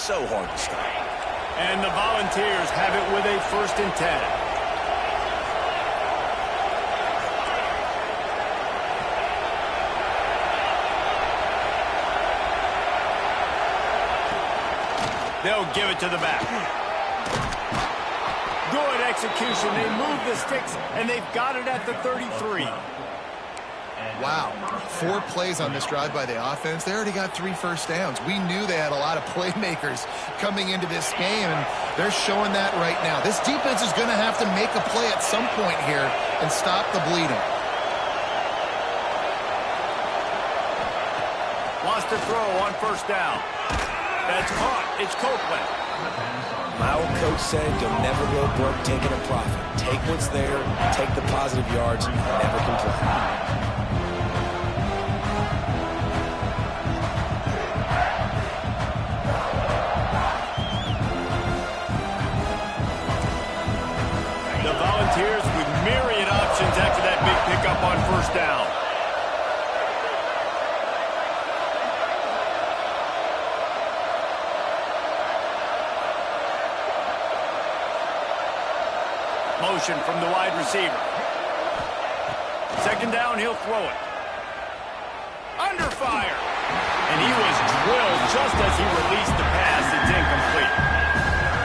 so hard to stop. And the Volunteers have it with a 1st and 10. They'll give it to the back. Good execution. They move the sticks, and they've got it at the 33. Wow, 4 plays on this drive by the offense. They already got 3 first downs. We knew they had a lot of playmakers coming into this game, and they're showing that right now. This defense is going to have to make a play at some point here and stop the bleeding. Wants to throw on 1st down. That's caught. It's Copeland. My old coach said you'll never go broke taking a profit. Take what's there, take the positive yards, and never complain. The Volunteers with myriad options after that big pickup on 1st down. Motion from the wide receiver. 2nd down, he'll throw it. Under fire. And he was drilled just as he released the pass. It's incomplete.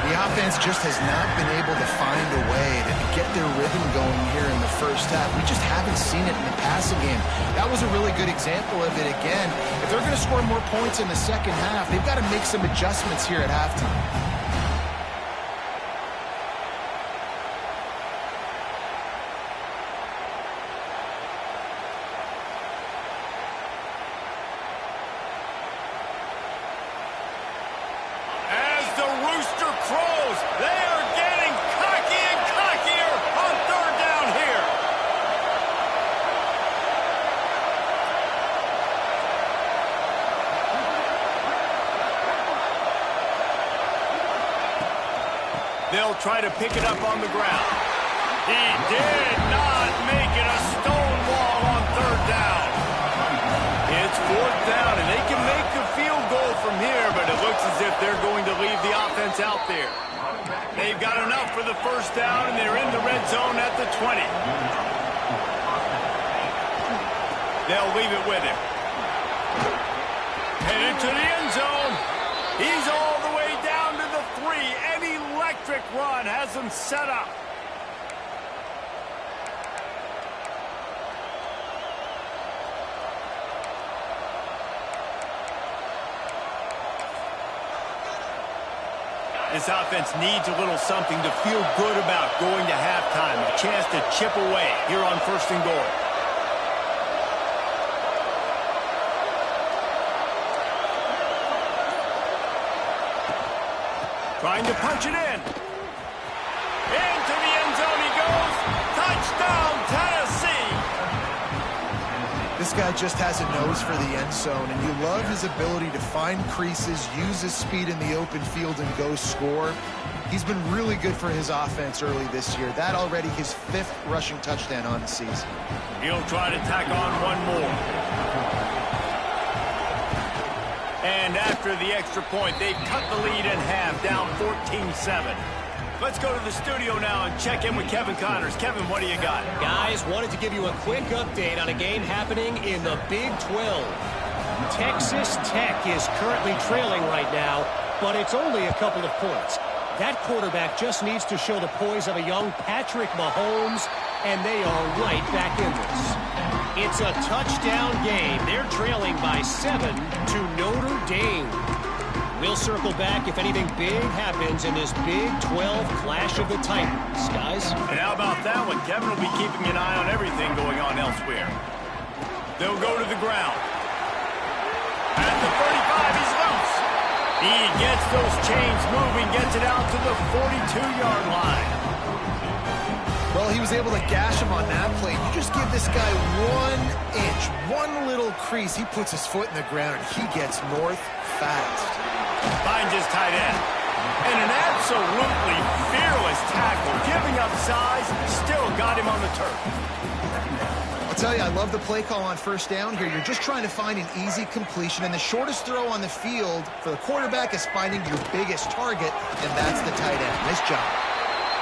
The offense just has not been able to find a way to get their rhythm going here in the 1st half. We just haven't seen it in the passing game. That was a really good example of it again. If they're going to score more points in the 2nd half, they've got to make some adjustments here at halftime. They'll try to pick it up on the ground. He did not make it a stonewall on 3rd down. It's 4th down, and they can make a field goal from here, but it looks as if they're going to leave the offense out there. They've got enough for the 1st down, and they're in the red zone at the 20. They'll leave it with him. Headed to the end zone. He's all the way down to the 3. An electric run has him set up. This offense needs a little something to feel good about going to halftime. A chance to chip away here on 1st and goal. Trying to punch it in. Into the end zone he goes. Touchdown, Tennessee. This guy just has a nose for the end zone, and you love his ability to find creases, use his speed in the open field, and go score. He's been really good for his offense early this year. That already his 5th rushing touchdown on the season. He'll try to tack on one more. And after the extra point, they've cut the lead in half, down 14-7. Let's go to the studio now and check in with Kevin Connors. Kevin, what do you got? Guys, wanted to give you a quick update on a game happening in the Big 12. Texas Tech is currently trailing right now, but it's only a couple of points. That quarterback just needs to show the poise of a young Patrick Mahomes, and they are right back in this. It's a touchdown game. They're trailing by 7 to Notre Dame. We'll circle back if anything big happens in this Big 12 Clash of the Titans, guys. And how about that one? Kevin will be keeping an eye on everything going on elsewhere. They'll go to the ground. At the 35, he's loose. He gets those chains moving, gets it out to the 42-yard line. Well, he was able to gash him on that play. You just give this guy 1 inch, one little crease. He puts his foot in the ground, and he gets north fast. Finds his tight end. And an absolutely fearless tackle. Giving up size, still got him on the turf. I'll tell you, I love the play call on first down here. You're just trying to find an easy completion, and the shortest throw on the field for the quarterback is finding your biggest target, and that's the tight end. Nice job.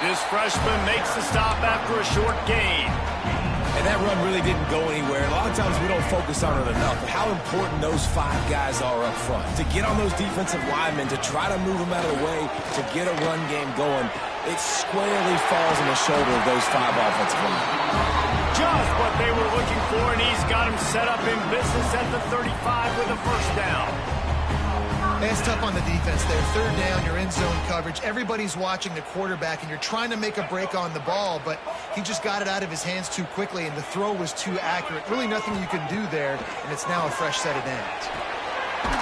This freshman makes the stop after a short gain. And that run really didn't go anywhere. A lot of times we don't focus on it enough, but how important those 5 guys are up front. To get on those defensive linemen, to try to move them out of the way, to get a run game going, it squarely falls on the shoulder of those 5 offensive linemen. Just what they were looking for, and he's got him set up in business at the 35 with a first down. It's tough on the defense there. Third down, you're in zone coverage. Everybody's watching the quarterback, and you're trying to make a break on the ball, but he just got it out of his hands too quickly, and the throw was too accurate. Really nothing you can do there, and it's now a fresh set of downs.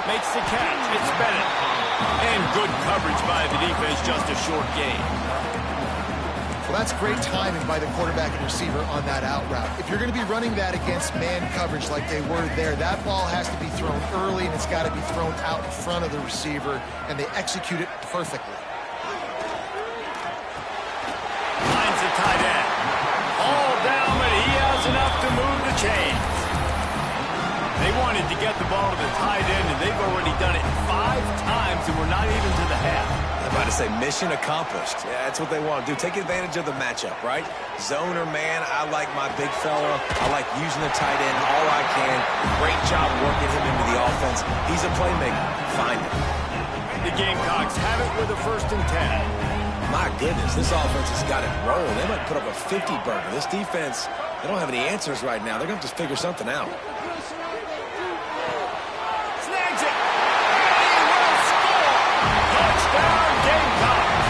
Makes the catch. It's Bennett. And good coverage by the defense, just a short gain. Well, that's great timing by the quarterback and receiver on that out route. If you're going to be running that against man coverage like they were there, that ball has to be thrown early, and it's got to be thrown out in front of the receiver, and they execute it perfectly. Finds the tight end. All down, but he has enough to move the chains. They wanted to get the ball to the tight end, and they've already done it 5 times, and we're not even to the half. I'm about to say mission accomplished. Yeah, that's what they want to do. Take advantage of the matchup, right? Zone or man, I like my big fella. I like using the tight end all I can. Great job working him into the offense. He's a playmaker. Find him. The Gamecocks have it with a 1st and 10. My goodness, this offense has got it rolling. They might put up a 50-burger. This defense, they don't have any answers right now. They're going to have to figure something out. Snags it. And he will score. Touchdown, Gamecocks.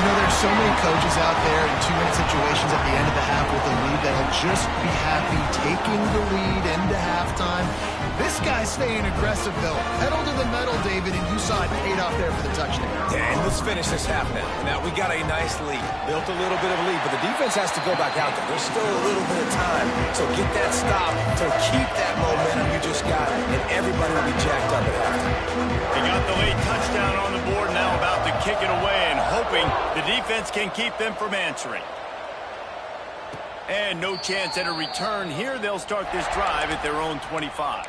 You know, there's so many coaches out there in 2-minute situations at the end of the half with a lead that'll just be happy taking the lead into halftime. This guy's staying aggressive, though. Pedal to the metal, David, and you saw it paid off there for the touchdown. And let's finish this half now. Now, we got a nice lead. Built a little bit of a lead, but the defense has to go back out there. There's still a little bit of time. So get that stop to keep that momentum you just got, and everybody will be jacked up at halftime. He got the late touchdown on the board, now about to kick it away and hoping the defense can keep them from answering. And no chance at a return here. They'll start this drive at their own 25.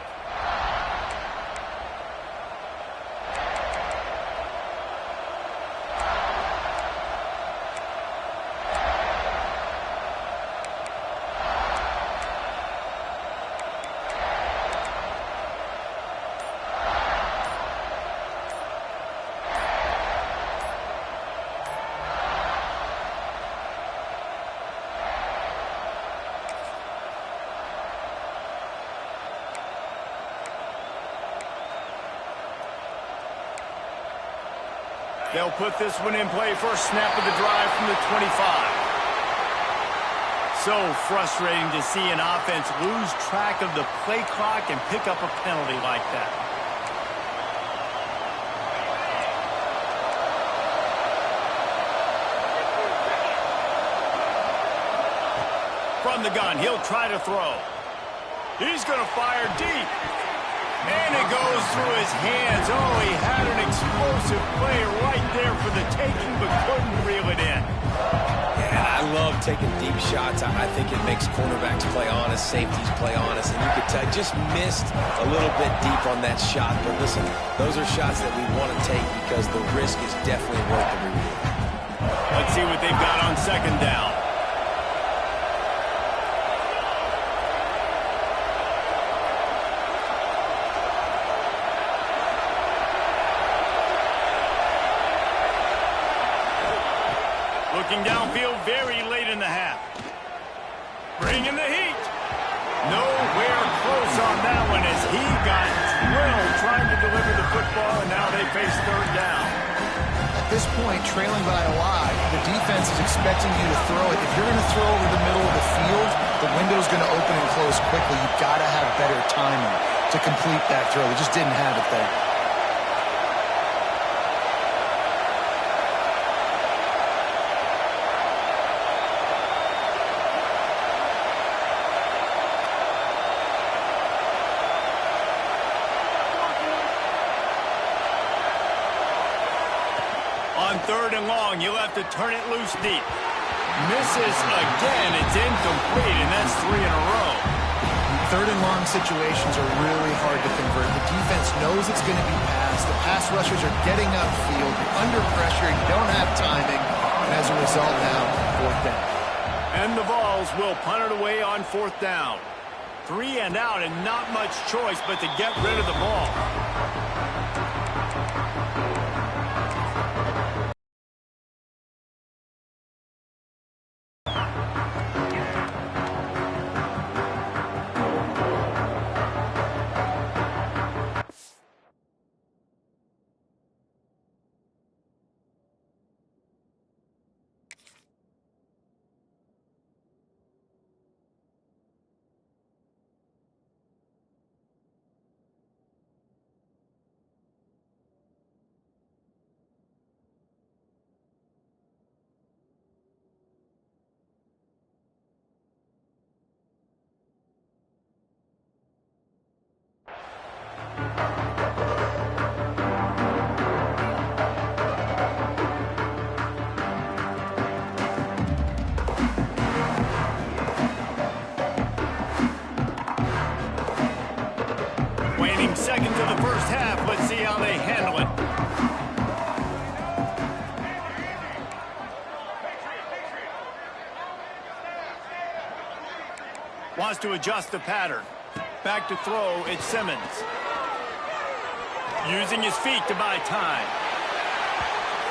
They'll put this one in play. First snap of the drive from the 25. So frustrating to see an offense lose track of the play clock and pick up a penalty like that. From the gun, he'll try to throw. He's going to fire deep. And it goes through his hands. Oh, he had an explosive play right there for the taking, but couldn't reel it in. Yeah, I love taking deep shots. I think it makes cornerbacks play honest, safeties play honest. And you could tell, just missed a little bit deep on that shot. But listen, those are shots that we want to take because the risk is definitely worth the reward. Let's see what they've got on 2nd down. Looking downfield very late in the half. Bringing the heat. Nowhere close on that one as he got drilled trying to deliver the football, and now they face 3rd down. At this point, trailing by a lot, the defense is expecting you to throw it. If you're going to throw over the middle of the field, the window's going to open and close quickly. You've got to have better timing to complete that throw. They just didn't have it there. On 3rd and long, you'll have to turn it loose deep. Misses again. It's incomplete, and that's 3 in a row. Third and long situations are really hard to convert. The defense knows it's going to be passed. The pass rushers are getting upfield. You're under pressure. You don't have timing. And as a result now, 4th down. And the Vols will punt it away on 4th down. 3 and out, and not much choice but to get rid of the ball. Seconds of the first half. Let's see how they handle it. Wants to adjust the pattern. Back to throw, it's Simmons. Using his feet to buy time.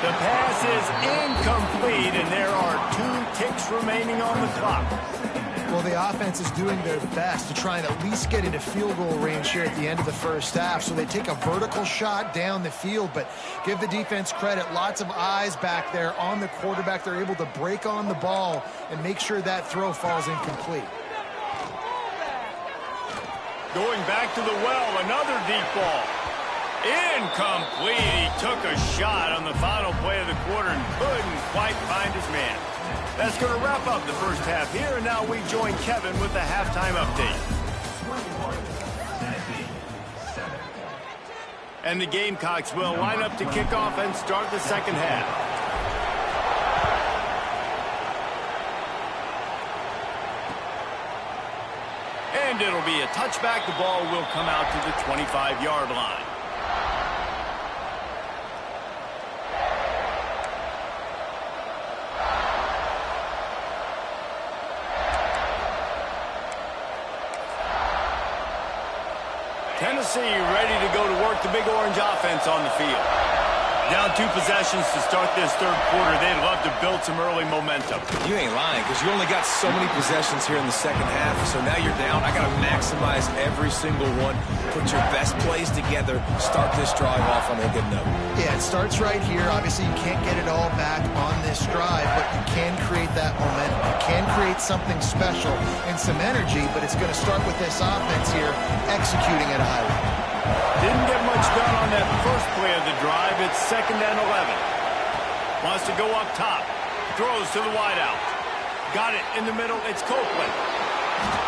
The pass is incomplete, and there are 2 ticks remaining on the clock. Well, the offense is doing their best to try and at least get into field goal range here at the end of the first half. So they take a vertical shot down the field, but give the defense credit. Lots of eyes back there on the quarterback. They're able to break on the ball and make sure that throw falls incomplete. Going back to the well, another deep ball. Incomplete. He took a shot on the final play of the quarter and couldn't quite find his man. That's going to wrap up the first half here, and now we join Kevin with the halftime update. And the Gamecocks will line up to kick off and start the second half. And it'll be a touchback. The ball will come out to the 25-yard line. Tennessee ready to go to work. The Big Orange offense on the field. Down 2 possessions to start this third quarter. They'd love to build some early momentum. You ain't lying, because you only got so many possessions here in the second half, so now you're down. I got to maximize every single one. Put your best plays together. Start this drive off on a good note. Yeah, it starts right here. Obviously, you can't get it all back on this drive, but you can create that momentum. You can create something special and some energy, but it's going to start with this offense here executing at a high level. Didn't get much done on that first play of the drive. It's 2nd and 11. Wants to go up top. Throws to the wideout. Got it in the middle. It's Copeland.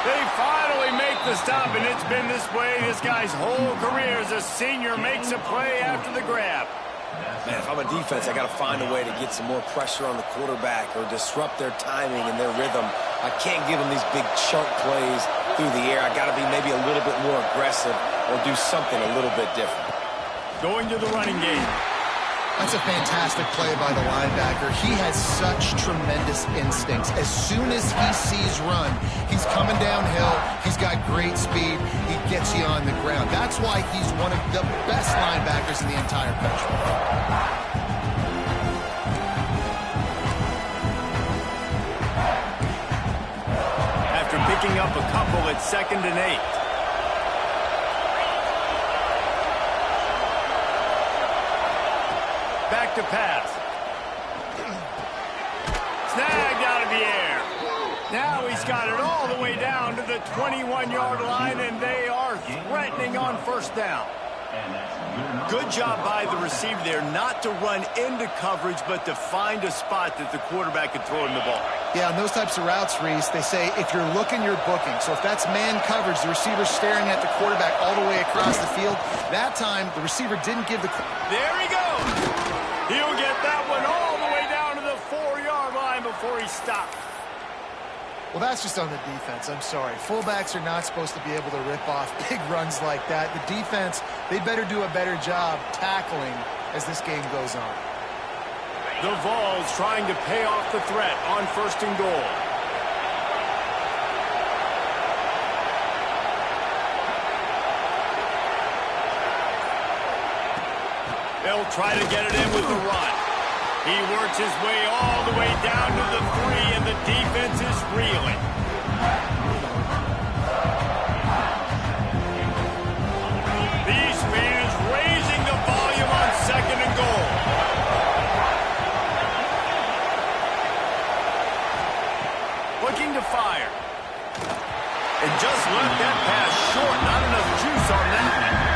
They finally make the stop, and it's been this way this guy's whole career as a senior. Makes a play after the grab. Man, if I'm a defense, I got to find a way to get some more pressure on the quarterback or disrupt their timing and their rhythm. I can't give them these big chunk plays through the air. I got to be maybe a little bit more aggressive or do something a little bit different. Going to the running game. That's a fantastic play by the linebacker. He has such tremendous instincts. As soon as he sees run, he's coming downhill. He's got great speed. He gets you on the ground. That's why he's one of the best linebackers in the entire country. After picking up a couple, it's 2nd and 8. Back to pass. Snagged out of the air. Now he's got it all the way down to the 21-yard line, and they are threatening on first down. Good job by the receiver there not to run into coverage, but to find a spot that the quarterback could throw him the ball. Yeah, on those types of routes, Reese, they say if you're looking, you're booking. So if that's man coverage, the receiver's staring at the quarterback all the way across the field. That time, the receiver didn't give the... There he goes. He'll get that one all the way down to the 4-yard line before he he stopped. Well, that's just on the defense. I'm sorry. Fullbacks are not supposed to be able to rip off big runs like that. The defense, they better do a better job tackling as this game goes on. The Vols trying to pay off the threat on 1st and goal. They'll try to get it in with the run. He works his way all the way down to the 3, and the defense is reeling. These fans raising the volume on 2nd and goal. Looking to fire. And just left that pass short. Not enough juice on that.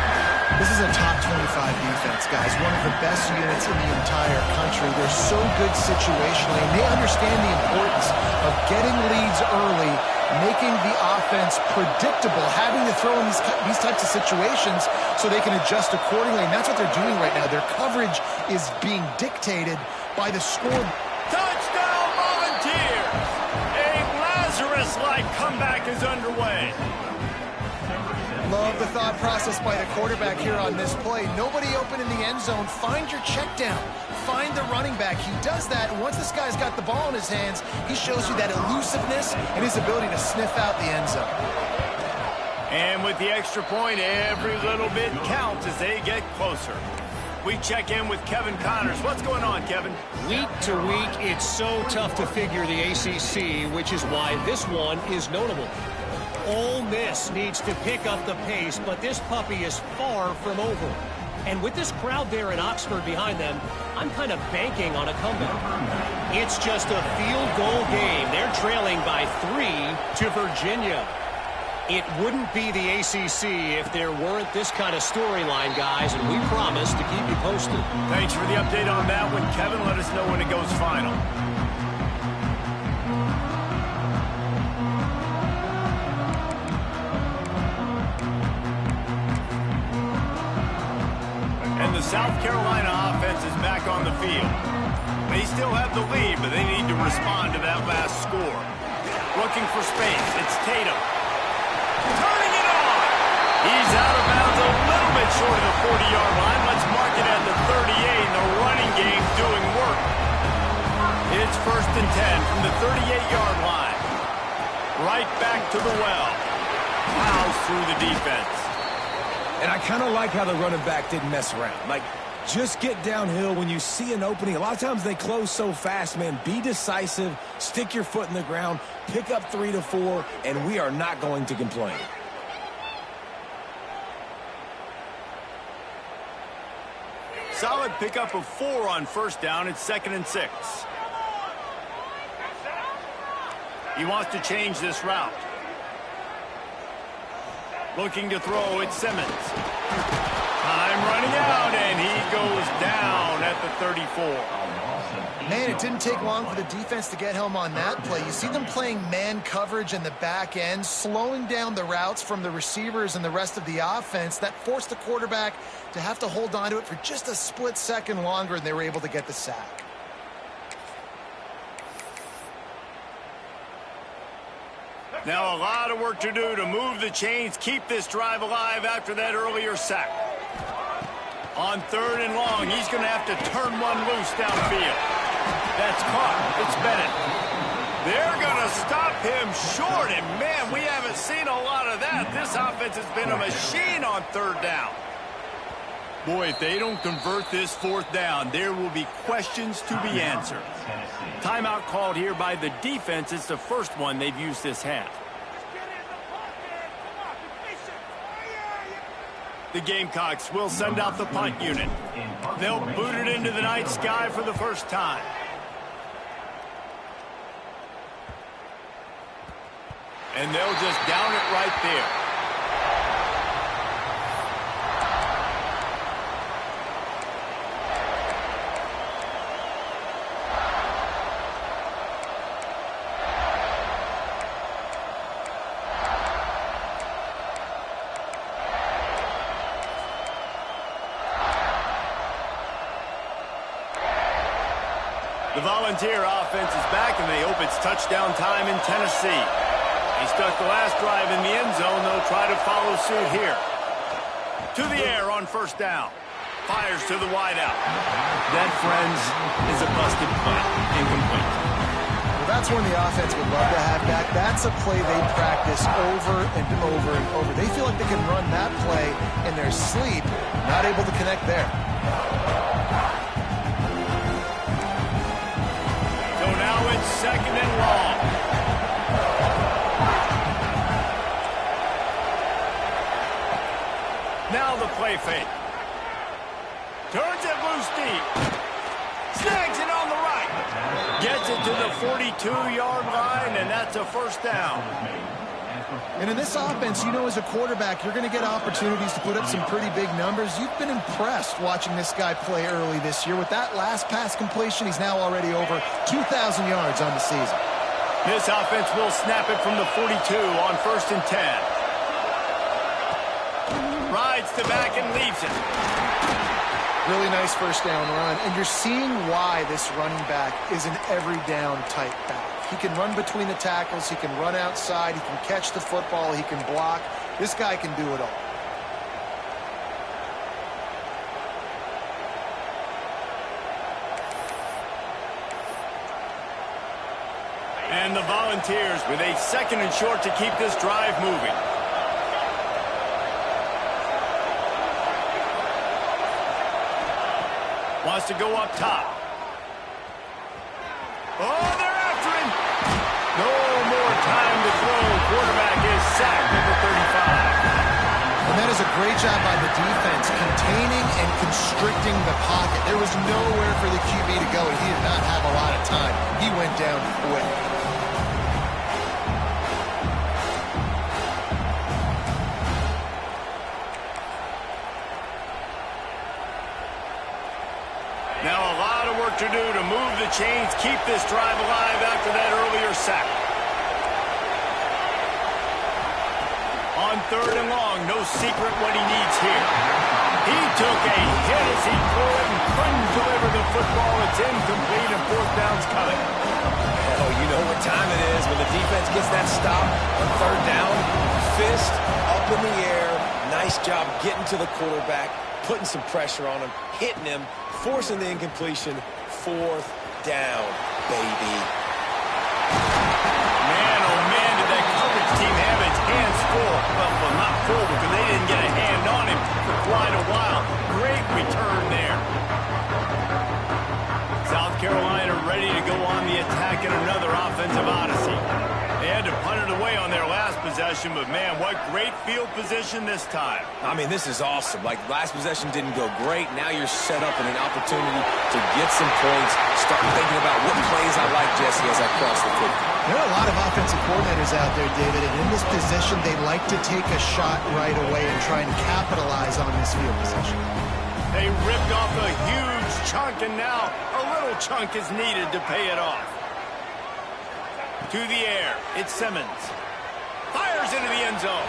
This is a top 25 defense, guys. One of the best units in the entire country. They're so good situationally, and they understand the importance of getting leads early, making the offense predictable, having to throw in these types of situations so they can adjust accordingly, and that's what they're doing right now. Their coverage is being dictated by the score. Touchdown Volunteers! A Lazarus-like comeback is underway. Love the thought process by the quarterback here on this play. Nobody open in the end zone. Find your check down. Find the running back. He does that, and once this guy's got the ball in his hands, he shows you that elusiveness and his ability to sniff out the end zone. And with the extra point, every little bit counts as they get closer. We check in with Kevin Connors. What's going on, Kevin? Week to week, it's so tough to figure the ACC, which is why this one is notable. Ole Miss needs to pick up the pace, but this puppy is far from over. And with this crowd there in Oxford behind them, I'm kind of banking on a comeback. It's just a field goal game. They're trailing by 3 to Virginia. It wouldn't be the ACC if there weren't this kind of storyline, guys, and we promise to keep you posted. Thanks for the update on that one, Kevin. Let us know when it goes final. The South Carolina offense is back on the field. They still have the lead, but they need to respond to that last score. Looking for space. It's Tatum. Turning it on. He's out of bounds a little bit short of the 40-yard line. Let's mark it at the 38, and the running game doing work. It's 1st and 10 from the 38-yard line. Right back to the well. Plows through the defense. And I kind of like how the running back didn't mess around. Like, just get downhill when you see an opening. A lot of times they close so fast, man. Be decisive, stick your foot in the ground, pick up 3 to 4, and we are not going to complain. Solid pickup of 4 on 1st down. It's 2nd and 6. He wants to change this route. Looking to throw, it's Simmons. Time running out, and he goes down at the 34. Man, it didn't take long for the defense to get home on that play. You see them playing man coverage in the back end, slowing down the routes from the receivers and the rest of the offense. That forced the quarterback to have to hold on to it for just a split second longer, and they were able to get the sack. Now a lot of work to do to move the chains, keep this drive alive after that earlier sack. On 3rd and long, he's going to have to turn one loose downfield. That's caught. It's Bennett. They're going to stop him short, and man, we haven't seen a lot of that. This offense has been a machine on 3rd down. Boy, if they don't convert this 4th down, there will be questions to be answered. Timeout called here by the defense. It's the first one they've used this half. The Gamecocks will send out the punt unit. They'll boot it into the night sky for the first time. And they'll just down it right there. The Volunteer offense is back, and they hope it's touchdown time in Tennessee. They stuck the last drive in the end zone. They'll try to follow suit here. To the air on first down. Fires to the wideout. That, friends, is a busted play. Incomplete. Well, that's one the offense would love to have back. That's a play they practice over and over and over. They feel like they can run that play in their sleep, not able to connect there. Now it's second and long. Now the play fake. Turns it loose deep. Snags it on the right. Gets it to the 42-yard line, and that's a first down. And in this offense, you know, as a quarterback, you're going to get opportunities to put up some pretty big numbers. You've been impressed watching this guy play early this year. With that last pass completion, he's now already over 2,000 yards on the season. This offense will snap it from the 42 on first and 10. Rides to back and leaves it. Really nice first down run. And you're seeing why this running back is an every down type back. He can run between the tackles. He can run outside. He can catch the football. He can block. This guy can do it all. And the Volunteers with a second and short to keep this drive moving. Wants to go up top. Oh, they're after him. No more time to throw. Quarterback is sacked at the 35. And that is a great job by the defense, containing and constricting the pocket. There was nowhere for the QB to go, and he did not have a lot of time. He went down quick. Now a lot of work to do to move the chains, keep this drive alive after that earlier sack. On third and long, no secret what he needs here. He took a hit as he threw it and couldn't deliver the football. It's incomplete and fourth down's coming. Oh, you know what time it is when the defense gets that stop on third down. Fist up in the air. Nice job getting to the quarterback, putting some pressure on him, hitting him, forcing the incompletion. Fourth down, baby. Man, oh man, did that coverage team have its hands full. Well, not full because they didn't get a hand on him for quite a while. Great return there. South Carolina ready to go on the attack in another offensive odyssey. They had to punt it away on their last possession, but man, what great field position this time. I mean, this is awesome. Like, last possession didn't go great. Now you're set up in an opportunity to get some points. Start thinking about what plays I like, Jesse, as I cross the field. There are a lot of offensive coordinators out there, David, and in this position, they like to take a shot right away and try and capitalize on this field position. They ripped off a huge chunk, and now a little chunk is needed to pay it off. To the air, it's Simmons. Fires into the end zone.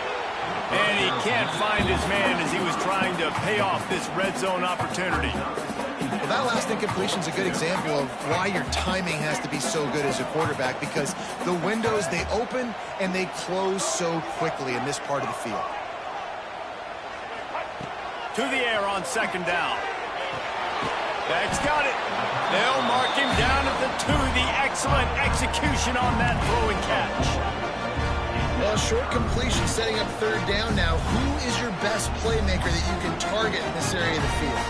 And he can't find his man as he was trying to pay off this red zone opportunity. Well, that last incompletion is a good example of why your timing has to be so good as a quarterback, because the windows, they open and they close so quickly in this part of the field. To the air on second down. That's got it. They'll mark him down at the 2. The excellent execution on that throw and catch. Well, short completion setting up third down now. Who is your best playmaker that you can target in this area of the field?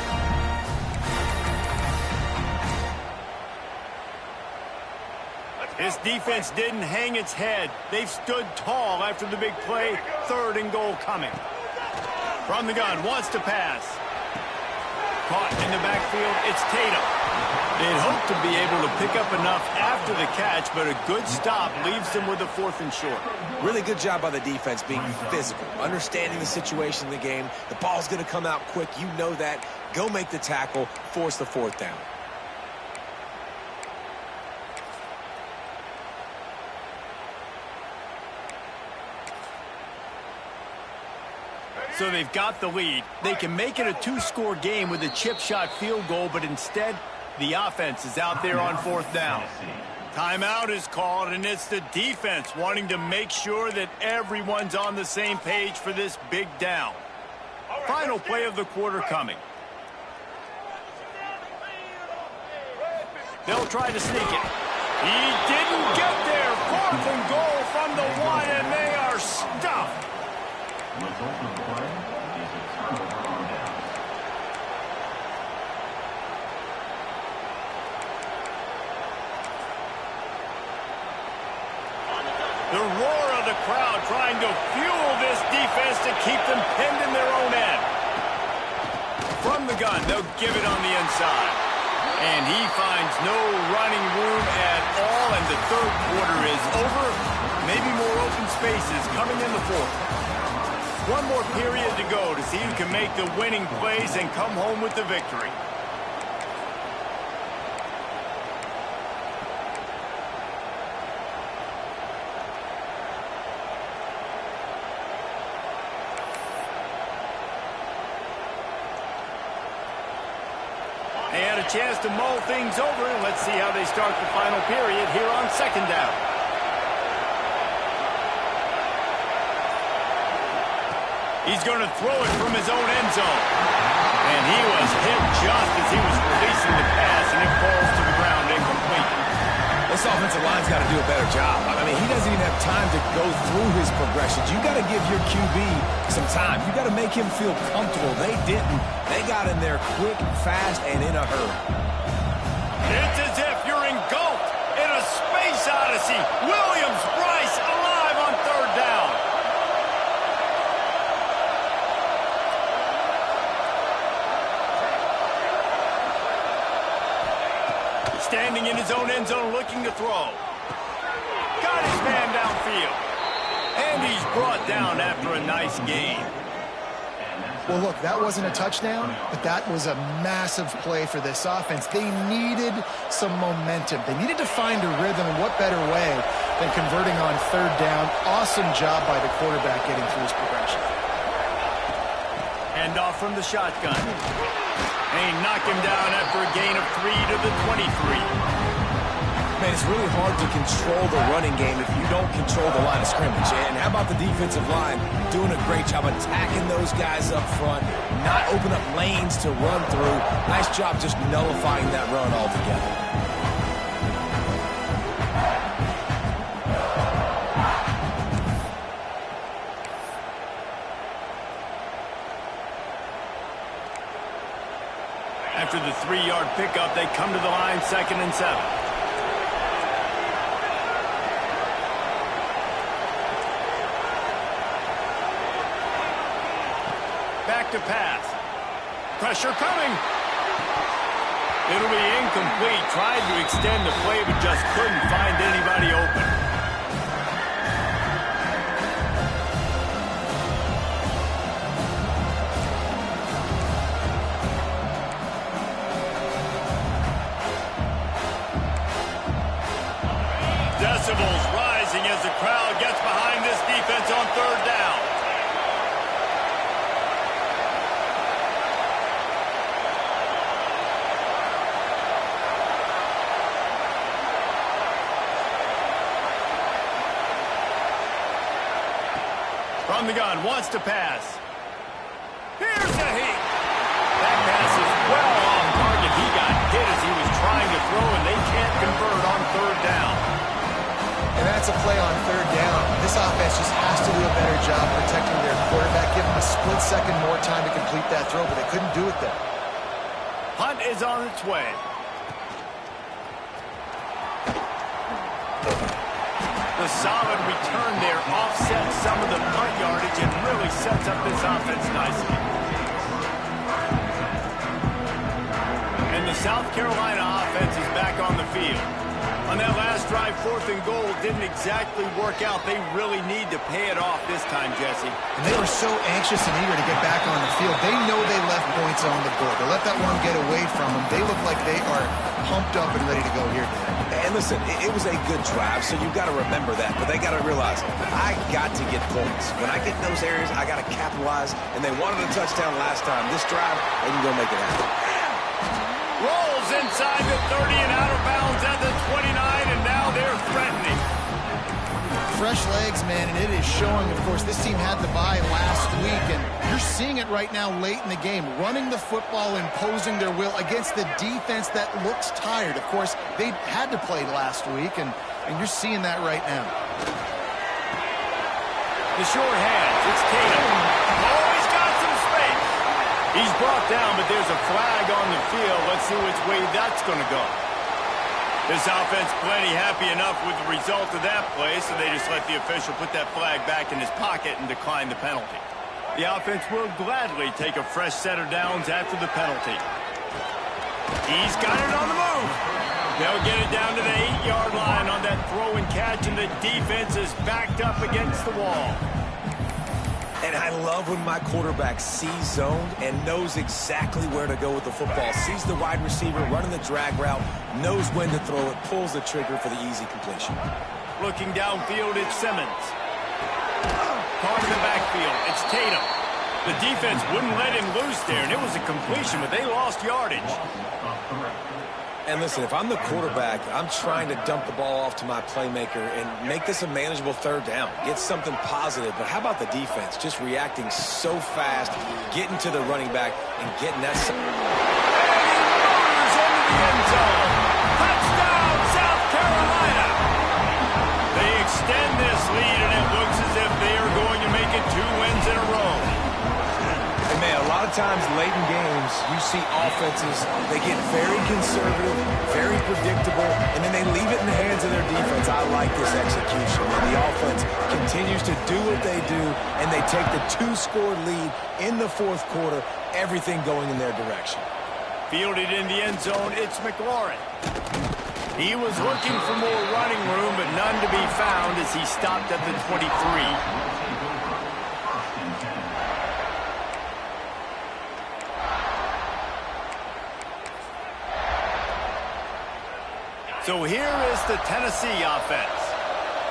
This defense didn't hang its head. They've stood tall after the big play. Third and goal coming. From the gun, wants to pass. Caught in the backfield, it's Tatum. They'd hoped to be able to pick up enough after the catch, but a good stop leaves them with a fourth and short. Really good job by the defense being physical, understanding the situation in the game. The ball's going to come out quick. You know that. Go make the tackle, force the fourth down. So they've got the lead. They can make it a two-score game with a chip shot field goal, but instead, the offense is out there on fourth down. Timeout is called, and it's the defense wanting to make sure that everyone's on the same page for this big down. Final play of the quarter coming. They'll try to sneak it. He didn't get there. 4th and goal from the 1, and they are stuffed. The roar of the crowd trying to fuel this defense to keep them pinned in their own end. From the gun, they'll give it on the inside. And he finds no running room at all, and the third quarter is over. Maybe more open spaces coming in the fourth. One more period to go to see who can make the winning plays and come home with the victory. And a chance to mull things over, and let's see how they start the final period here on second down. He's going to throw it from his own end zone. And he was hit just as he was releasing the pass, and it falls to the ground incomplete. This offensive line's got to do a better job. I mean, he doesn't even have time to go through his progressions. You got to give your QB some time. You got to make him feel comfortable. They didn't. They got in there quick, fast, and in a hurry. It's as if you're engulfed in a space odyssey. Williams-Brice alive on third down. Standing in his own end zone looking to throw. Got his man downfield. And he's brought down after a nice gain. Well, look, that wasn't a touchdown, but that was a massive play for this offense. They needed some momentum. They needed to find a rhythm, and what better way than converting on third down. Awesome job by the quarterback getting through his progression. Hand off from the shotgun. And he knocked him down after a gain of 3 to the 23. Man, it's really hard to control the running game if you don't control the line of scrimmage. And how about the defensive line doing a great job attacking those guys up front, not open up lanes to run through. Nice job just nullifying that run altogether. After the 3-yard pickup, they come to the line 2nd and 7. Back to pass. Pressure coming. It'll be incomplete. Tried to extend the play, but just couldn't find anybody open. Decibels rising as the crowd gets behind this defense on third down. From the gun, wants to pass. Here's the heat. That pass is well off target. He got hit as he was trying to throw, and they can't convert on third down. And that's a play on third down. This offense just has to do a better job protecting their quarterback. Give him a split second more time to complete that throw, but they couldn't do it there. Punt is on its way. The solid return there offsets some of the punt yardage and really sets up this offense nicely. And the South Carolina offense is back on the field. On that last drive, 4th and goal didn't exactly work out. They really need to pay it off this time, Jesse. And they were so anxious and eager to get back on the field. They know they left points on the board. They let that one get away from them. They look like they are pumped up and ready to go here today. And listen, it was a good drive, so you've got to remember that. But they got to realize, I got to get points. When I get in those areas, I got to capitalize. And they wanted a touchdown last time. This drive, they can go make it happen. Rolls inside the 30 and out of bounds at the 29, and now they're threatening. Fresh legs, man, and it is showing. Of course, this team had the bye last week, and you're seeing it right now late in the game. Running the football, imposing their will against the defense that looks tired. Of course, they had to play last week, and you're seeing that right now. The short hands, it's Tatum. Oh, he's got some space. He's brought down, but there's a flag on the field. Let's see which way that's going to go. This offense plenty happy enough with the result of that play, so they just let the official put that flag back in his pocket and decline the penalty. The offense will gladly take a fresh set of downs after the penalty. He's got it on the move. They'll get it down to the 8-yard line on that throw and catch, and the defense is backed up against the wall. And I love when my quarterback sees zoned and knows exactly where to go with the football. Sees the wide receiver running the drag route, knows when to throw it, pulls the trigger for the easy completion. Looking downfield, it's Simmons. Caught in the backfield, it's Tatum. The defense wouldn't let him loose there, and it was a completion, but they lost yardage. And listen, if I'm the quarterback, I'm trying to dump the ball off to my playmaker and make this a manageable 3rd down. Get something positive. But how about the defense? Just reacting so fast, getting to the running back, and getting that... And he motors into the end zone. Touchdown, South Carolina! They extend this lead, and it looks as if they are going to make it 2 wins in a row. And man, a lot of times late in games, you see offenses, they get very conservative, very predictable, and then they leave it in the hands of their defense. I like this execution. And the offense continues to do what they do, and they take the 2-score lead in the 4th quarter, everything going in their direction. Fielded in the end zone, it's McLaurin. He was looking for more running room, but none to be found as he stopped at the 23. So here is the Tennessee offense.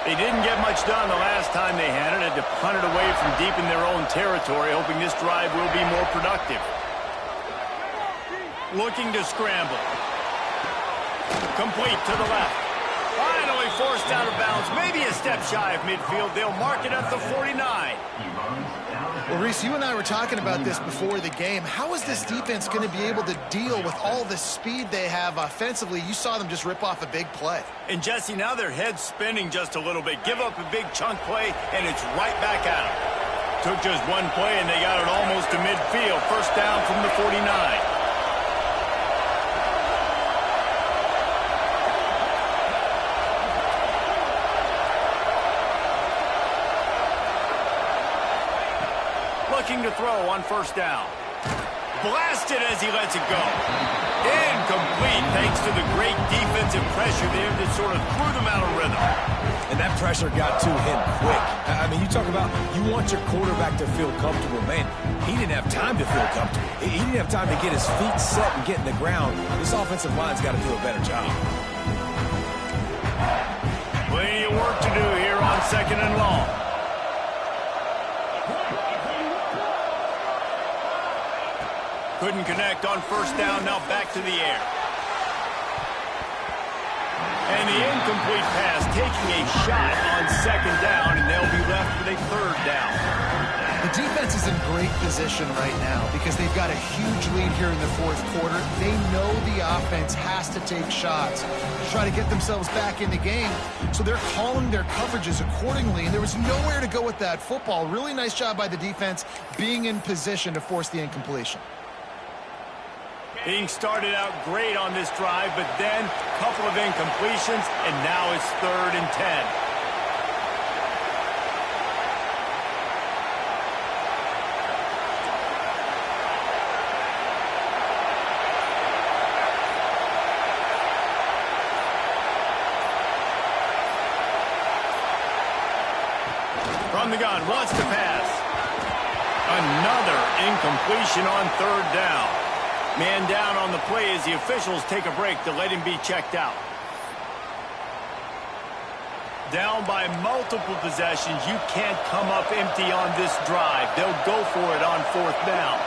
They didn't get much done the last time they had it. Had to punt it away from deep in their own territory, hoping this drive will be more productive. Looking to scramble. Complete to the left. Finally forced out of bounds. Maybe a step shy of midfield. They'll mark it at the 49. Well, Reese, you and I were talking about this before the game. How is this defense going to be able to deal with all the speed they have offensively? You saw them just rip off a big play. And, Jesse, now their head's spinning just a little bit. Give up a big chunk play, and it's right back at them. Took just one play, and they got it almost to midfield. 1st down from the 49. Looking to throw on 1st down. Blasted as he lets it go. Incomplete thanks to the great defensive pressure there that sort of threw them out of rhythm. And that pressure got to him quick. I mean, you talk about you want your quarterback to feel comfortable. Man, he didn't have time to feel comfortable. He didn't have time to get his feet set and get in the ground. This offensive line's got to do a better job. Plenty of work to do here on 2nd and long. Couldn't connect on 1st down, now back to the air. And the incomplete pass taking a shot on 2nd down, and they'll be left with a 3rd down. The defense is in great position right now because they've got a huge lead here in the 4th quarter. They know the offense has to take shots to try to get themselves back in the game, so they're calling their coverages accordingly, and there was nowhere to go with that football. Really nice job by the defense being in position to force the incompletion. Being started out great on this drive, but then a couple of incompletions, and now it's 3rd and 10. From the gun, wants to pass. Another incompletion on third down. Man down on the play as the officials take a break to let him be checked out. Down by multiple possessions, you can't come up empty on this drive. They'll go for it on fourth down.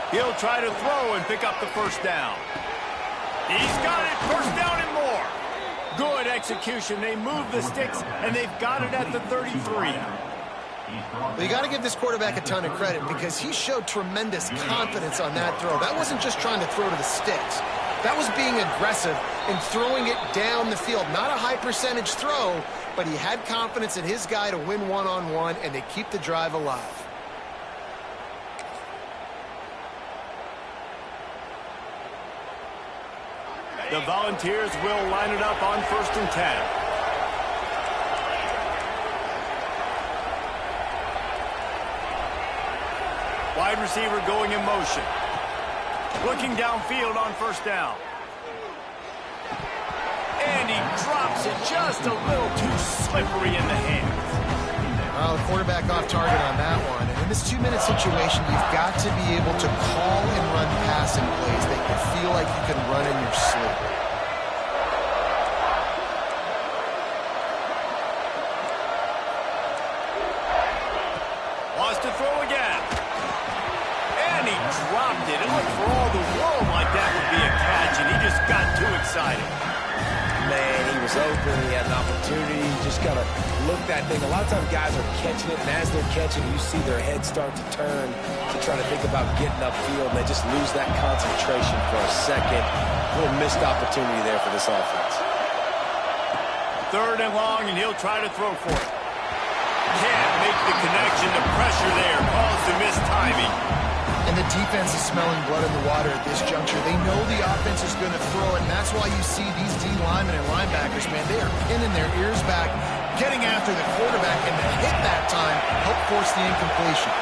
He'll try to throw and pick up the first down. He's got it, first down and more. Good execution. They move the sticks, and they've got it at the 33. Well, you got to give this quarterback a ton of credit because he showed tremendous confidence on that throw. That wasn't just trying to throw to the sticks. That was being aggressive and throwing it down the field. Not a high percentage throw, but he had confidence in his guy to win one-on-one, and they keep the drive alive. The Volunteers will line it up on 1st and 10. Wide receiver going in motion. Looking downfield on first down. And he drops it just a little too slippery in the hands. Well, the quarterback off target on that one. And in this 2-minute situation, you've got to be able to call and run passing plays that you feel like you can run in your sleep. Wants to throw again. And he dropped it. It looked for all the world like that would be a catch, and he just got too excited. Man, he was open. He had an opportunity. You just got to look that thing. A lot of times guys are catching it, and as they're catching it, you see their head start to turn to try to think about getting upfield, and they just lose that concentration for a second. A little missed opportunity there for this offense. 3rd and long, and he'll try to throw for it. Can't make the connection. The pressure there caused the missed timing. And the defense is smelling blood in the water at this juncture. They know the offense is going to throw it, and that's why you see these D linemen and linebackers, man, they are pinning their ears back, getting after the quarterback, and the hit that time helped force the incompletion.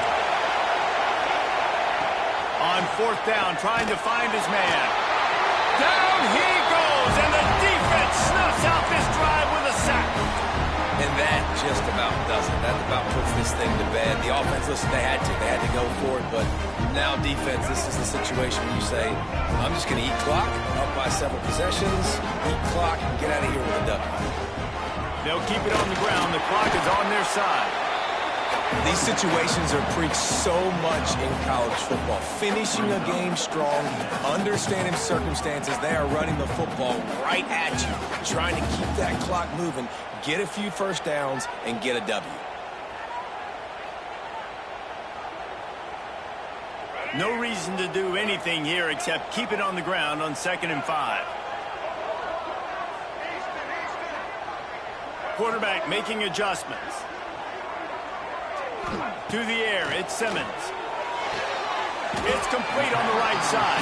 On 4th down, trying to find his man. Down he goes, and the defense snuffs out this drive with a sack. And that just about does it. That about puts this thing to bed. The offense, listen, they had to go for it, but now defense, this is the situation where you say, I'm just going to eat clock, up by several possessions, eat clock, and get out of here with a W. They'll keep it on the ground. The clock is on their side. These situations are preached so much in college football. Finishing a game strong, understanding circumstances. They are running the football right at you, trying to keep that clock moving, get a few first downs, and get a W. No reason to do anything here except keep it on the ground on 2nd and 5. Quarterback making adjustments. To the air, it's Simmons. It's complete on the right side.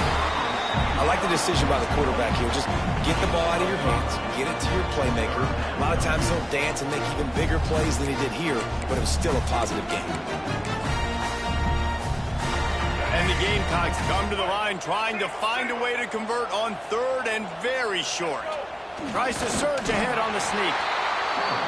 I like the decision by the quarterback here. Just get the ball out of your hands, get it to your playmaker. A lot of times he'll dance and make even bigger plays than he did here, but it was still a positive game. And the Gamecocks come to the line trying to find a way to convert on 3rd and very short. Tries to surge ahead on the sneak.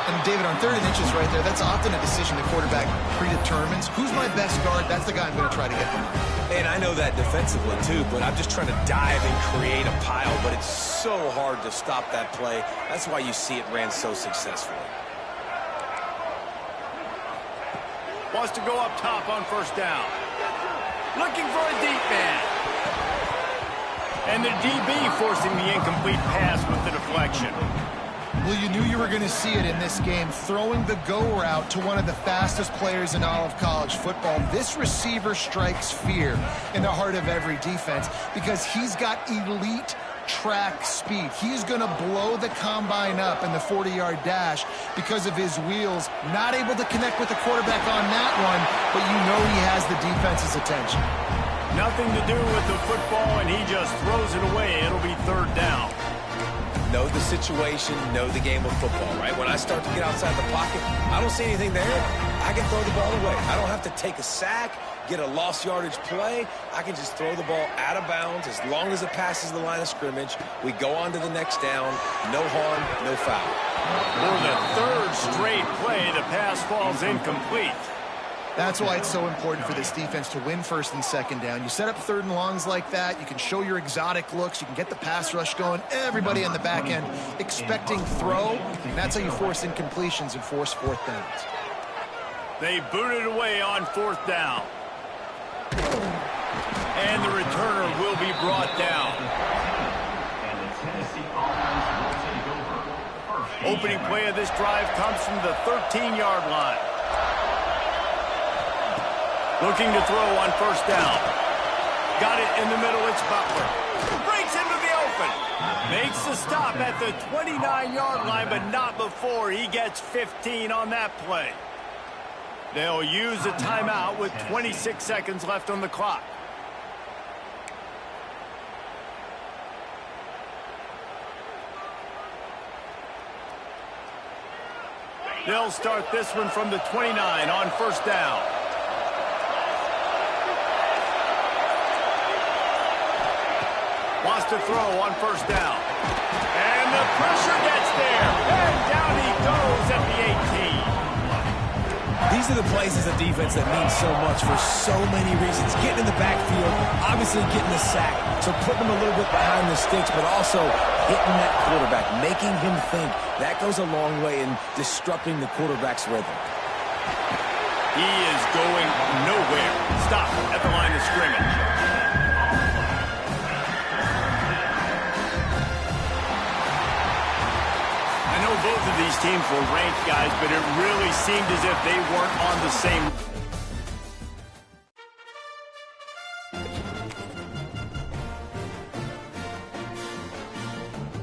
And David, on 3rd and inches right there, that's often a decision the quarterback predetermines. Who's my best guard? That's the guy I'm going to try to get behind. And I know that defensively too, but I'm just trying to dive and create a pile, but it's so hard to stop that play. That's why you see it ran so successfully. Wants to go up top on 1st down. Looking for a deep man. And the DB forcing the incomplete pass with the deflection. Well, you knew you were going to see it in this game, throwing the go route to one of the fastest players in all of college football. This receiver strikes fear in the heart of every defense because he's got elite track speed. He's going to blow the combine up in the 40-yard dash because of his wheels. Not able to connect with the quarterback on that one, but you know he has the defense's attention. Nothing to do with the football, and he just throws it away. It'll be 3rd down. Know the situation, know the game of football, right? When I start to get outside the pocket, I don't see anything there. I can throw the ball away. I don't have to take a sack. get a lost yardage play, I can just throw the ball out of bounds. As long as it passes the line of scrimmage, we go on to the next down. No harm, no foul. For the third straight play, the pass falls incomplete. That's why it's so important for this defense to win first and second down. You set up third and longs like that. You can show your exotic looks. You can get the pass rush going. Everybody on the back end expecting throw. And that's how you force incompletions and force fourth downs. They boot it away on fourth down. And the returner will be brought down. Opening play of this drive comes from the 13-yard line. Looking to throw on first down. Got it in the middle, it's Butler. Breaks into the open. Makes the stop at the 29-yard line, but not before he gets 15 on that play. They'll use a timeout with 26 seconds left on the clock. They'll start this one from the 29 on first down. Wants to throw on first down. And the pressure gets there. And down he goes at the 18. These are the plays as a defense that mean so much for so many reasons. Getting in the backfield, obviously getting the sack, so putting them a little bit behind the sticks, but also hitting that quarterback, making him think. That goes a long way in disrupting the quarterback's rhythm. He is going nowhere. Stop at the line of scrimmage. I know both of these teams were ranked, guys, but it really seemed as if they weren't on the same